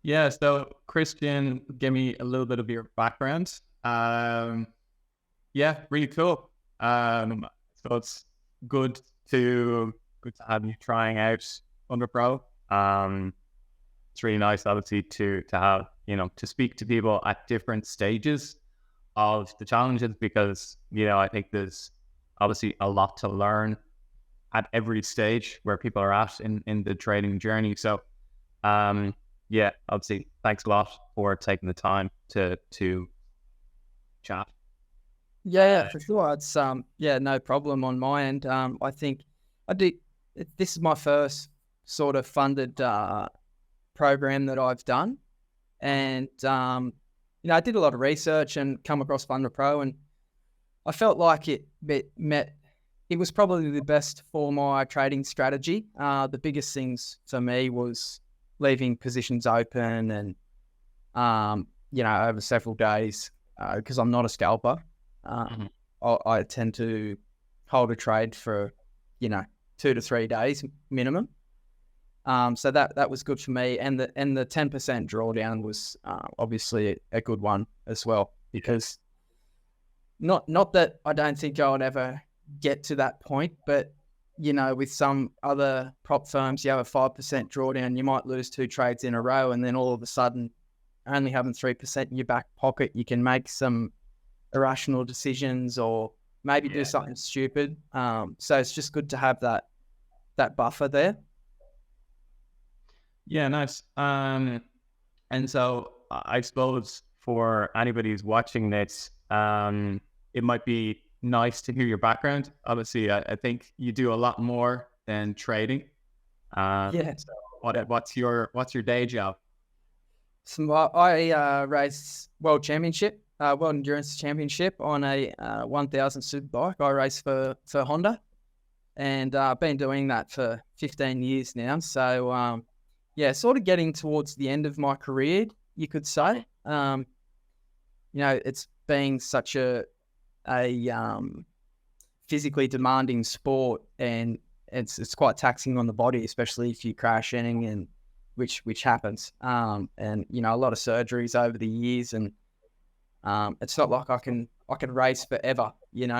Yeah, so Christian, give me a little bit of your background. Yeah, really cool. So it's good good to have you trying out FunderPro. It's really nice, obviously, to have to speak to people at different stages of the challenges because I think there's obviously a lot to learn at every stage where people are at in the trading journey. So um, yeah, obviously, thanks a lot for taking the time to chat. Yeah, for sure. It's yeah, no problem on my end. I think I do. This is my first sort of funded program that I've done, and I did a lot of research and come across FunderPro, and I felt like it met. It was probably the best for my trading strategy. The biggest things for me was leaving positions open and over several days because I'm not a scalper. Mhm. I tend to hold a trade for 2 to 3 days minimum. So that was good for me, and the 10% drawdown was obviously a good one as well, because not that I don't think I would ever get to that point, but with some other prop firms, you have a 5% drawdown, you might lose 2 trades in a row, and then all of a sudden, only having 3% in your back pocket, you can make some irrational decisions or maybe do Yeah, something stupid. So it's just good to have that buffer there. yeah, nice. And so I suppose for anybody who's watching this, it might be nice to hear your background. Obviously, I think you do a lot more than trading. Yeah. So what's your day job? So I race World Endurance Championship on a 1000 super bike. I race for Honda, and I've been doing that for 15 years now. So yeah, sort of getting towards the end of my career, you could say. It's been such a physically demanding sport, and it's quite taxing on the body, especially if you're crashing, and which happens. And a lot of surgeries over the years, and it's not like I can race forever.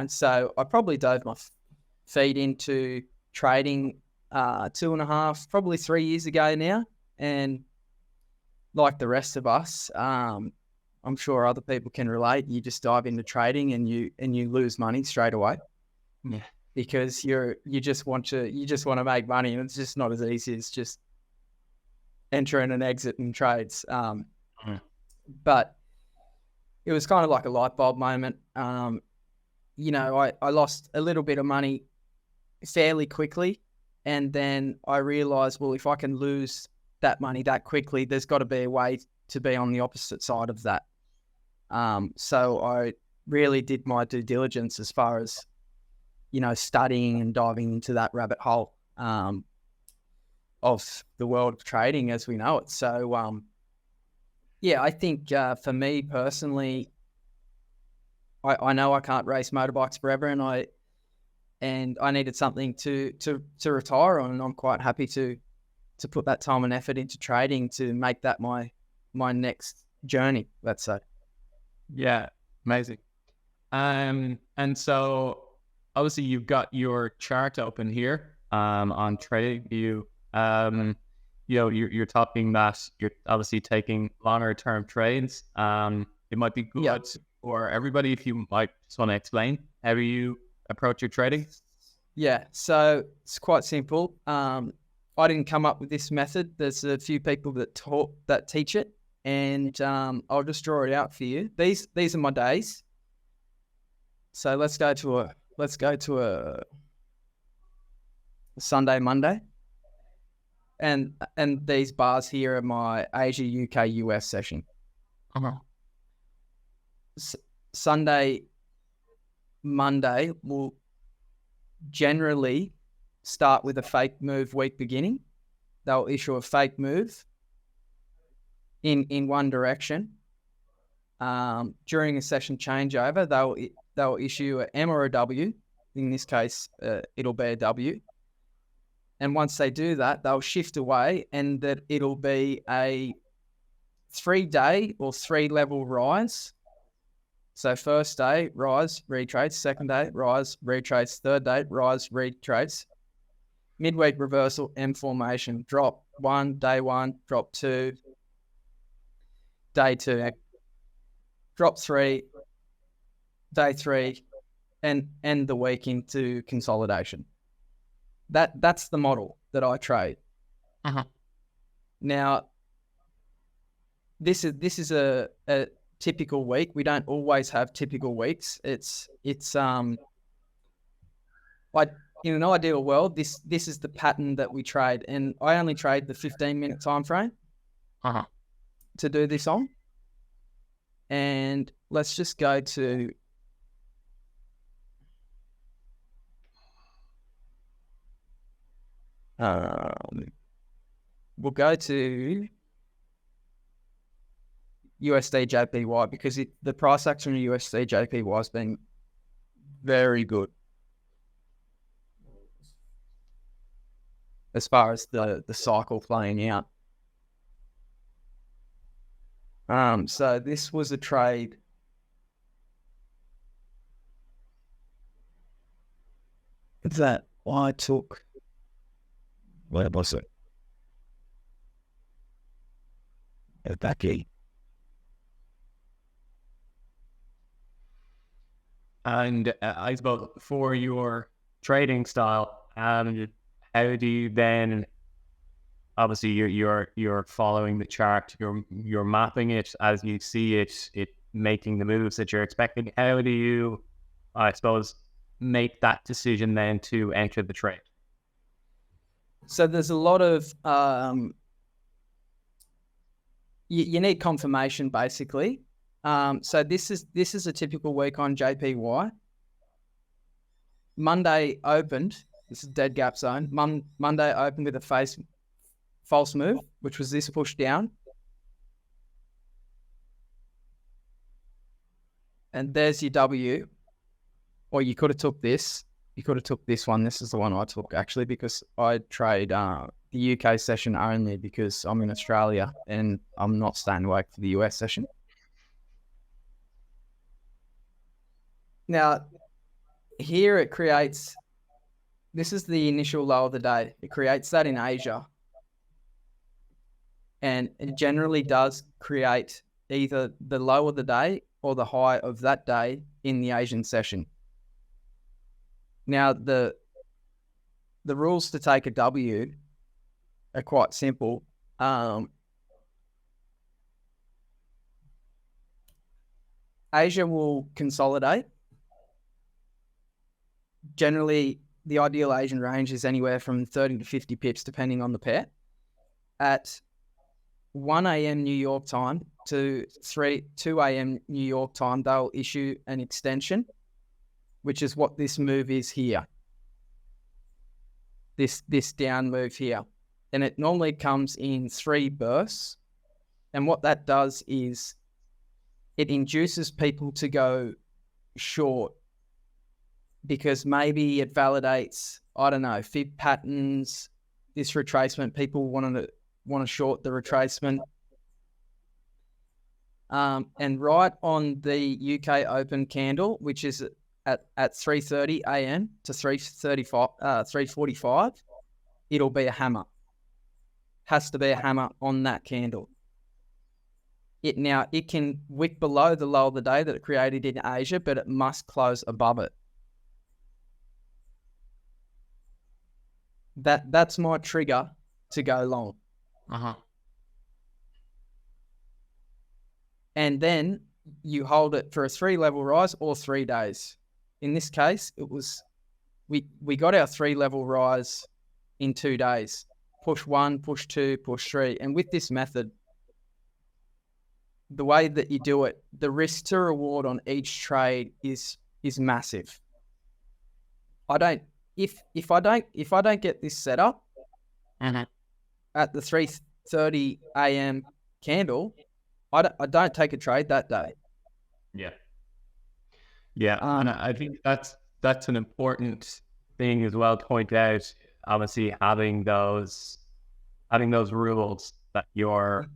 So I probably dove my feet into trading 2.5, probably 3 years ago now, and like the rest of us, I'm sure other people can relate. You just dive into trading and you lose money straight away Yeah, because you just want to make money, and it's just not as easy as just entering and exiting trades. Mhm. But it was kind of like a light bulb moment. I lost a little bit of money fairly quickly, and then I realized, well, if I can lose that money that quickly, there's got to be a way to be on the opposite side of that. So I really did my due diligence as far as studying and diving into that rabbit hole of the world of trading as we know it. So yeah, I think for me personally, I know I can't race motorbikes forever, and I needed something to retire on, and I'm quite happy to put that time and effort into trading to make that my next journey, let's say. Yeah, amazing. And so obviously you've got your chart open here, on TradingView. You're talking that you're obviously taking longer term trades. It might be Yeah. good for everybody if you might just want to explain how you approach your trading. Yeah, so it's quite simple. I didn't come up with this method. There's a few people that teach it, and I'll just draw it out for you. These are my days. So let's go to a Sunday, Monday, and these bars here are my Asia, UK, US session. Uh-huh. Sunday, Monday will generally start with a fake move week beginning. They'll issue a fake move in one direction. During a session changeover, they'll issue an M or a W. In this case, it'll be a W. And once they do that, they'll shift away, and that it'll be a 3-day or 3-level rise. So first day, rise, retrace. Second day, rise, retrace. Third day, rise, retrace. Midweek reversal, M formation. Drop 1, day 1, drop 2, day 2, drop 3, day 3, and end the week into consolidation. That's the model that I trade. Now, this is a typical week. We don't always have typical weeks. It's like in an ideal world, this is the pattern that we trade, and I only trade the 15-minute time frame to do this on. And let's just go to we'll go to USD JPY because the price action of USD JPY has been very good as far as the cycle playing out. So this was a trade. That I took. Where was it? Back in. And I suppose for your trading style, how do you then? Obviously, you're following the chart. You're mapping it as you see it making the moves that you're expecting. How do you, I suppose, make that decision then to enter the trade? So there's a lot of you need confirmation basically. So this is a typical week on JPY. Monday opened. This is dead gap zone. Monday opened with a false move, which was this push down. And there's your W. Or you could have took this. You could have took this one. This is the one I took actually because I trade the UK session only because I'm in Australia and I'm not staying awake for the US session. Now, here it creates, this is the initial low of the day. It creates that in Asia. And it generally does create either the low of the day or the high of that day in the Asian session. Now, the rules to take a W are quite simple. Asia will consolidate. Generally, the ideal Asian range is anywhere from 30 to 50 pips, depending on the pair. At 1 a.m. New York time to 2 a.m. New York time, they'll issue an extension, which is what this move is here. This down move here. And it normally comes in 3 bursts. And what that does is it induces people to go short because maybe it validates, I don't know, fib patterns, this retracement. People want to short the retracement. And right on the UK open candle, which is at 3:30 a.m. to 3:45, it'll be a hammer. Has to be a hammer on that candle. It can wick below the low of the day that it created in Asia, but it must close above it. That's my trigger to go long. And then you hold it for a 3-level rise or 3 days. In this case, it was we got our 3-level rise in 2 days. Push 1, push 2, push 3. And with this method, the way that you do it, the risk to reward on each trade is massive. If I don't get this set up at the 3:30 a.m. candle, I don't take a trade that day. Yeah, and I think that's an important thing as well to point out. Obviously, having those rules that you're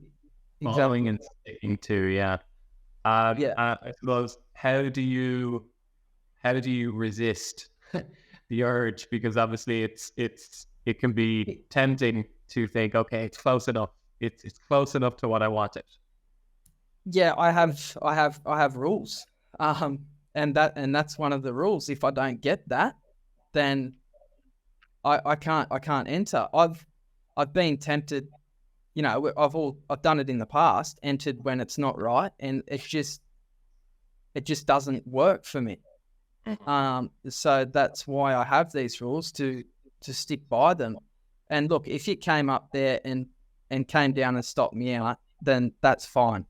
following and sticking to, yeah. Yeah. I suppose, how do you resist the urge? Because obviously it can be tempting to think, okay, it's close enough. It's close enough to what I wanted. Yeah, I have rules. And that's one of the rules. If I don't get that, then I can't enter. I've been tempted, I've done it in the past, entered when it's not right, and it just doesn't work for me. So that's why I have these rules to stick by them. And look, if it came up there and came down and stopped me out, then that's fine.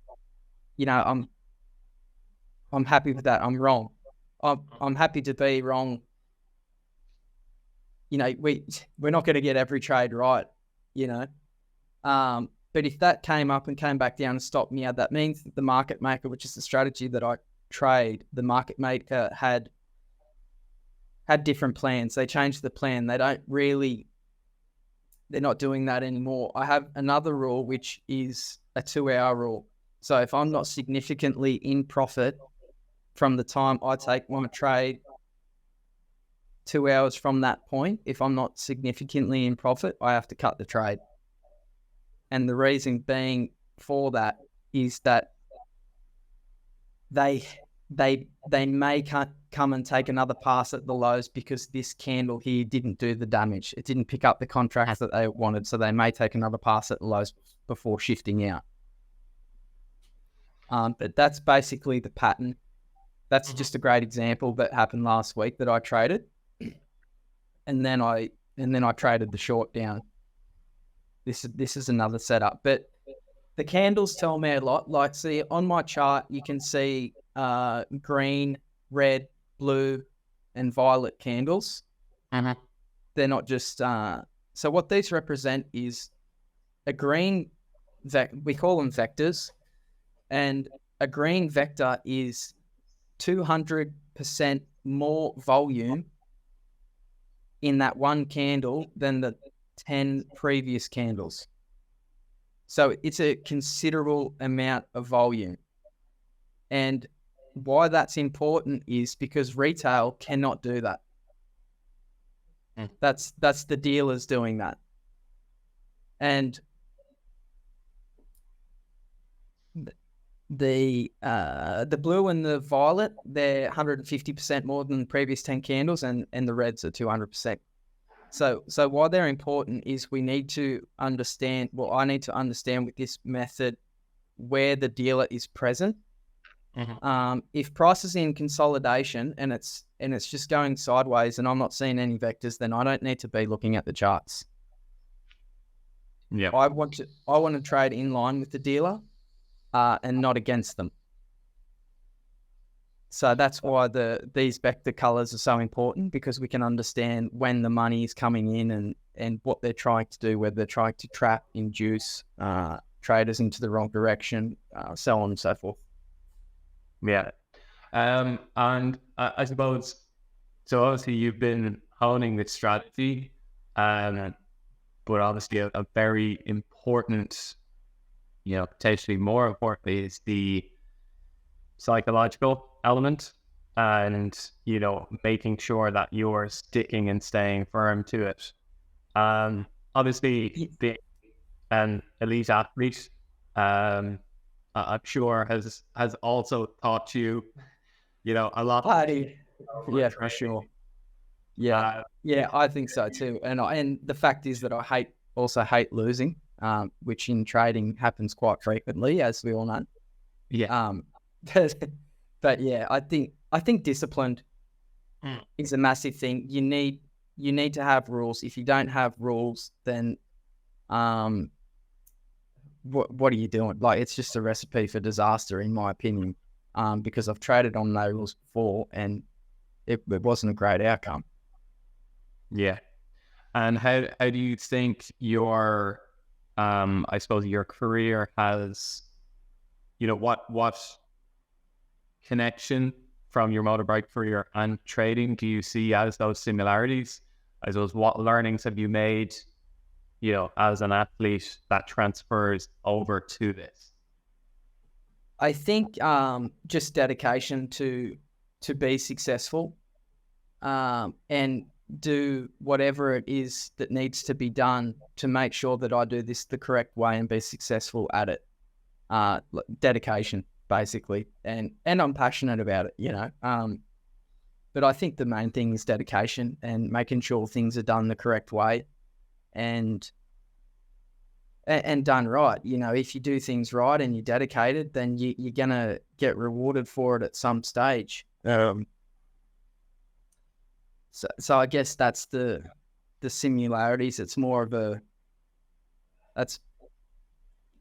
I'm happy with that. I'm wrong. I'm happy to be wrong. We're not going to get every trade right, but if that came up and came back down and stopped me out, that means that the market maker, which is the strategy that I trade, the market maker had different plans. They changed the plan. They're not doing that anymore. I have another rule, which is a 2-hour rule. So if I'm not significantly in profit from the time I take my trade, 2 hours from that point, if I'm not significantly in profit, I have to cut the trade. And the reason being for that is that they may come and take another pass at the lows because this candle here didn't do the damage. It didn't pick up the contracts that they wanted, so they may take another pass at the lows before shifting out. But that's basically the pattern. That's just a great example that happened last week that I traded, and then I traded the short down. This is another setup, but the candles tell me a lot. Like, see, on my chart, you can see green, red, blue, and violet candles. They're not just... so what these represent is a green... we call them vectors. And a green vector is 200% more volume in that one candle than the 10 previous candles. So it's a considerable amount of volume. And why that's important is because retail cannot do that. That's the dealers doing that. And the blue and the violet, they're 150% more than the previous 10 candles, and the reds are 200%. So why they're important is we need to understand, I need to understand with this method where the dealer is present. If price is in consolidation and it's just going sideways and I'm not seeing any vectors, then I don't need to be looking at the charts. Yeah, I want to trade in line with the dealer and not against them. So that's why these vector colors are so important, because we can understand when the money is coming in and what they're trying to do, whether they're trying to trap, induce traders into the wrong direction, so on and so forth. Yeah. And I suppose, so obviously you've been honing this strategy, but obviously a very important, potentially more importantly, is the psychological element, and making sure that you're sticking and staying firm to it. Obviously being an elite athlete, I'm sure has also taught you a lot. Yeah, for sure. Yeah, I think so too. And the fact is that I also hate losing, which in trading happens quite frequently, as we all know. Yeah. But yeah, I think discipline is a massive thing. You need to have rules. If you don't have rules, then what are you doing? Like, it's just a recipe for disaster, in my opinion. Because I've traded on no rules before, and it wasn't a great outcome. Yeah. And how do you think your I suppose your career has, what connection from your motorbike career and trading do you see as those similarities? I suppose, what learnings have you made, as an athlete that transfers over to this? I think just dedication to be successful, and do whatever it is that needs to be done to make sure that I do this the correct way and be successful at it. Dedication, basically, and I'm passionate about it, you know. But I think the main thing is dedication and making sure things are done the correct way, and done right. You know, if you do things right and you're dedicated, then you're gonna get rewarded for it at some stage. So I guess that's the similarities. It's more of a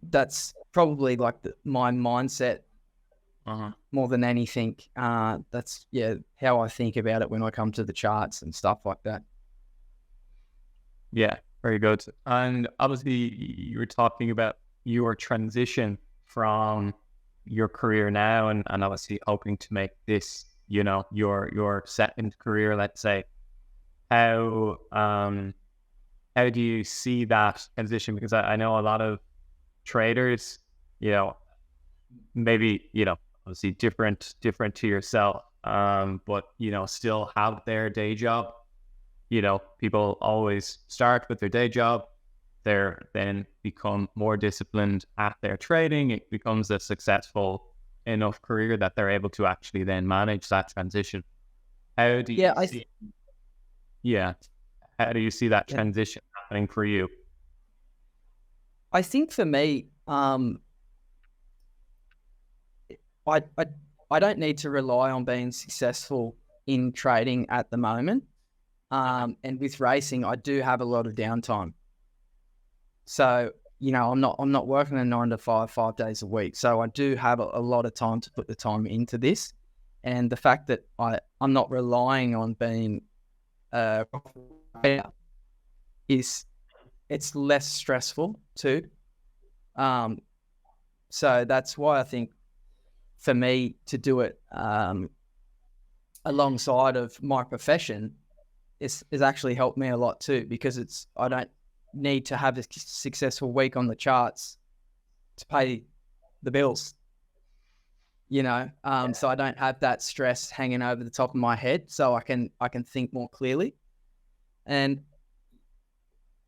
that's probably like my mindset more than anything. That's how I think about it when I come to the charts and stuff like that. Yeah, very good. And obviously, you were talking about your transition from your career now, and obviously hoping to make this, you know, your second career, let's say. How do you see that transition? Because I know a lot of traders, you know, maybe, you know, obviously different to yourself, but, you know, still have their day job. You know, people always start with their day job. They're then become more disciplined at their trading. It becomes a successful enough career that they're able to actually then manage that transition. How do you see? How do you see that transition happening for you? I think for me, I don't need to rely on being successful in trading at the moment. And with racing, I do have a lot of downtime. So, you know, I'm not working a 9 to 5, 5 days a week. So I do have a lot of time to put the time into this. And the fact that I'm not relying on being it's less stressful too. So that's why I think for me to do it alongside of my profession is actually helped me a lot too, because I don't need to have a successful week on the charts to pay the bills, you know. So I don't have that stress hanging over the top of my head, so I can think more clearly. And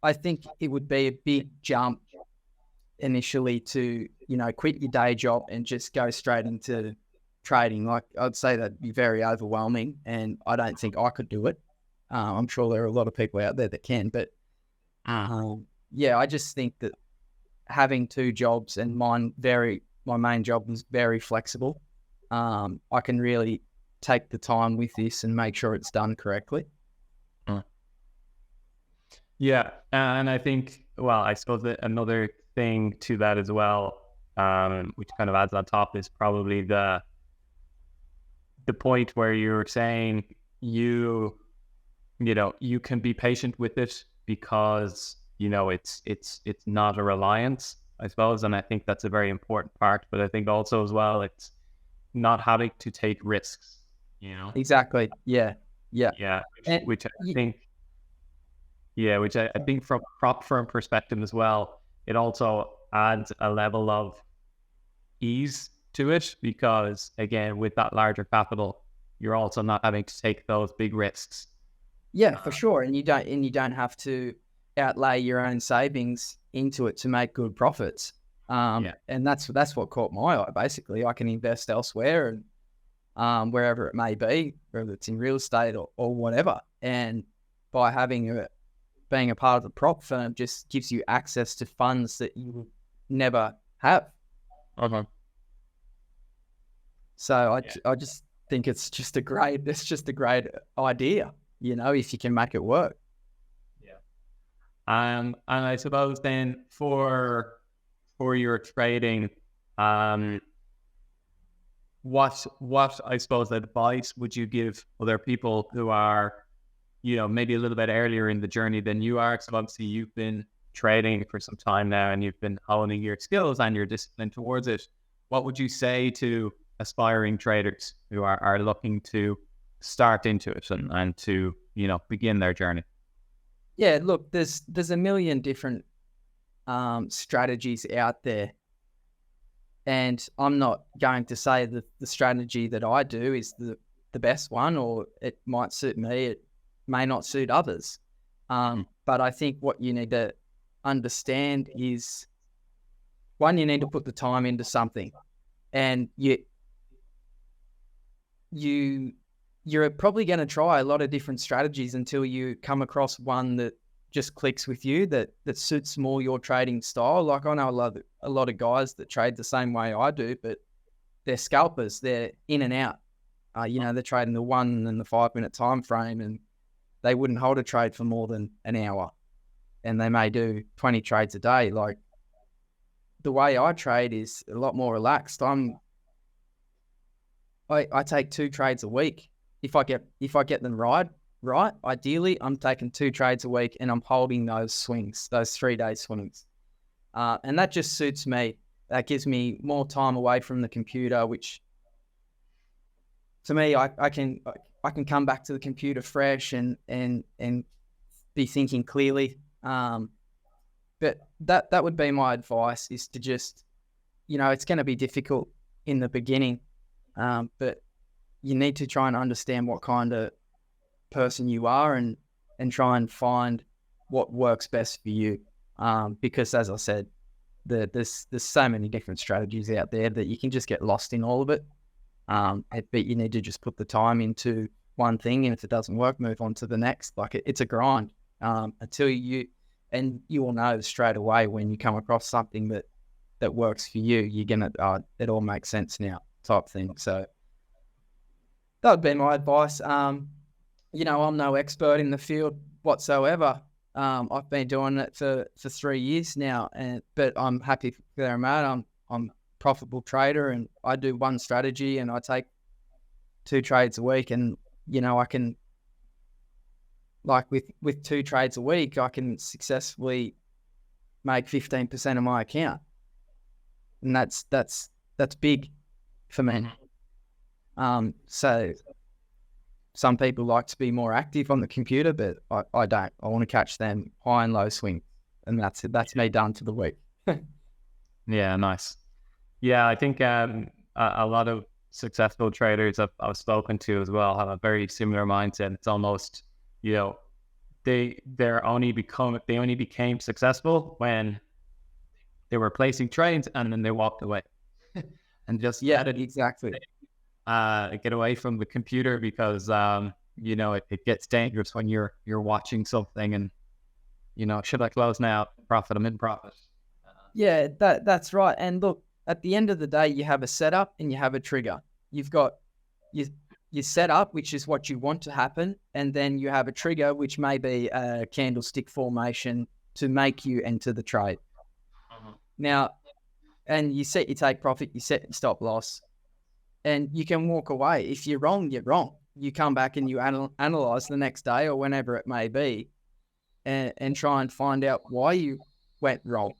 I think it would be a big jump initially to, you know, quit your day job and just go straight into trading. Like, I'd say that'd be very overwhelming, and I don't think I could do it. I'm sure there are a lot of people out there that can, but I just think that having two jobs, and my main job was very flexible. I can really take the time with this and make sure it's done correctly. Yeah, and I think, well, I suppose that another thing to that as well, which kind of adds on top, is probably the point where you're saying you know, you can be patient with it because, you know, it's not a reliance, I suppose. And I think that's a very important part. But I think also as well, it's not having to take risks, you know? Exactly. Yeah. Which I think from a prop firm perspective as well, it also adds a level of ease to it, because again, with that larger capital, you're also not having to take those big risks. Yeah, for sure. And you don't have to outlay your own savings into it to make good profits. And that's what caught my eye. Basically, I can invest elsewhere, and wherever it may be, whether it's in real estate or whatever. And by being a part of the prop firm just gives you access to funds that you would never have. So I just think it's just a great idea, you know, if you can make it work. And I suppose then for your trading, what I suppose advice would you give other people who are, you know, maybe a little bit earlier in the journey than you are? So obviously you've been trading for some time now, and you've been honing your skills and your discipline towards it. What would you say to aspiring traders who are looking to start into it and to, you know, begin their journey? Yeah, look, there's a million different strategies out there, And I'm not going to say that the strategy that I do is the best one, or it might suit me, it may not suit others. But I think what you need to understand is, one, you need to put the time into something, and you're probably going to try a lot of different strategies until you come across one that just clicks with you, that suits more your trading style. Like, I know a lot of guys that trade the same way I do, but they're scalpers. They're in and out. They're trading the 1 and the 5 minute time frame, and they wouldn't hold a trade for more than an hour, and they may do 20 trades a day. Like, the way I trade is a lot more relaxed. I take 2 trades a week. If I get them right, ideally, I'm taking 2 trades a week, and I'm holding those swings, those 3-day swings. And that just suits me. That gives me more time away from the computer, which, to me, I can come back to the computer fresh and be thinking clearly. But that would be my advice, is to just, it's going to be difficult in the beginning, but you need to try and understand what kind of person you are, and try and find what works best for you. Because, as I said, there's so many different strategies out there that you can just get lost in all of it. But you need to just put the time into one thing, and if it doesn't work, move on to the next. Like, it's a grind until you will know straight away when you come across something that works for you. You're gonna it all makes sense now, type thing. So that would be my advice. I'm no expert in the field whatsoever. I've been doing it for 3 years now, but I'm happy where I'm at. I'm a profitable trader, and I do one strategy, and I take 2 trades a week, and I can, like, with 2 trades a week, I can successfully make 15% of my account, and that's big for me. So some people like to be more active on the computer, but I don't. I want to catch them high and low swing, and that's me done for the week. Yeah, nice. Yeah, I think a lot of successful traders I've spoken to as well have a very similar mindset. It's almost, they only became successful when they were placing trades, and then they walked away and just exactly. Get away from the computer, because it gets dangerous when you're watching something, and should I close now? Profit, I'm in profit. Yeah, that's right. And look, at the end of the day, you have a setup and you have a trigger. You've got your setup, which is what you want to happen, and then you have a trigger, which may be a candlestick formation to make you enter the trade. Now, and you set your take profit, you set your stop loss, and you can walk away. If you're wrong, you're wrong. You come back and you analyze the next day or whenever it may be, and try and find out why you went wrong.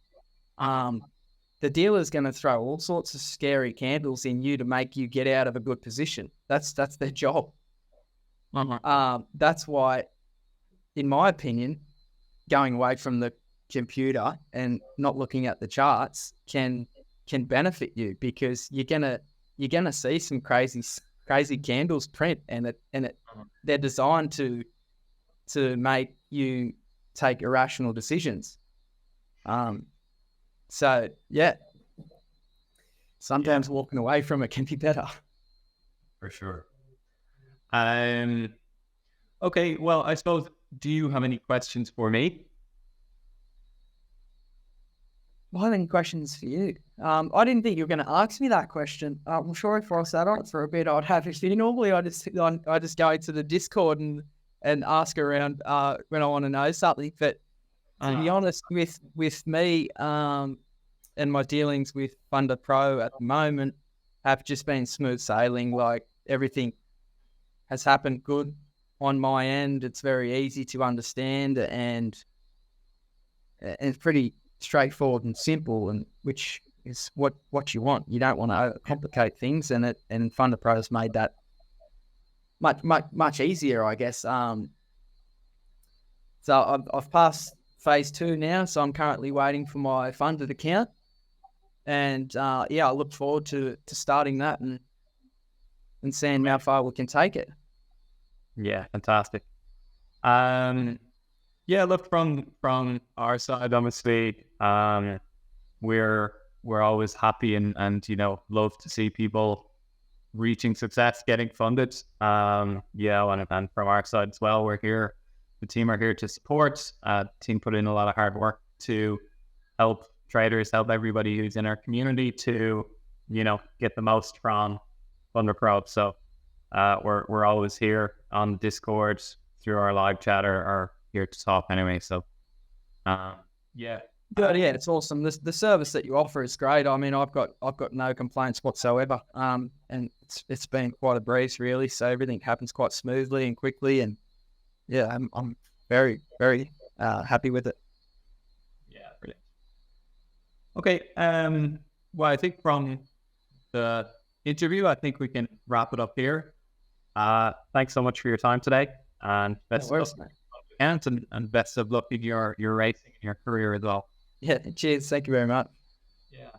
The dealer's going to throw all sorts of scary candles in you to make you get out of a good position. That's their job. That's why, in my opinion, going away from the computer and not looking at the charts can benefit you, because you're gonna see some crazy candles print, and they're designed to make you take irrational decisions. So yeah, sometimes walking away from it can be better. For sure. Okay, well, I suppose, do you have any questions for me? Well, I have any questions for you. I didn't think you were going to ask me that question. I'm sure if I sat on it for a bit, I'd have it. Normally, I just go into the Discord and ask around when I want to know something. But to be honest, with me and my dealings with FunderPro at the moment have just been smooth sailing. Like, everything has happened good on my end. It's very easy to understand, and it's pretty straightforward and simple, and which is what you want. You don't want to complicate things, and FunderPro has made that much easier, I guess. So I've passed phase 2 now, so I'm currently waiting for my funded account, And I look forward to starting that and seeing how far we can take it. Yeah, fantastic. Look, from our side, honestly, we're always happy and love to see people reaching success, getting funded. And from our side as well, we're here. The team are here to support. The team put in a lot of hard work to help traders, help everybody who's in our community to, get the most from FunderPro. So we're always here on Discord through our live chat or here to talk anyway. So it's awesome. The service that you offer is great. I mean, I've got no complaints whatsoever. And it's been quite a breeze really. So everything happens quite smoothly and quickly. And I'm very, very happy with it. Yeah, brilliant. Okay. Well, I think from the interview, I think we can wrap it up here. Thanks so much for your time today, and best of luck, and best of luck in your racing and your career as well. Yeah, cheers. Thank you very much. Yeah.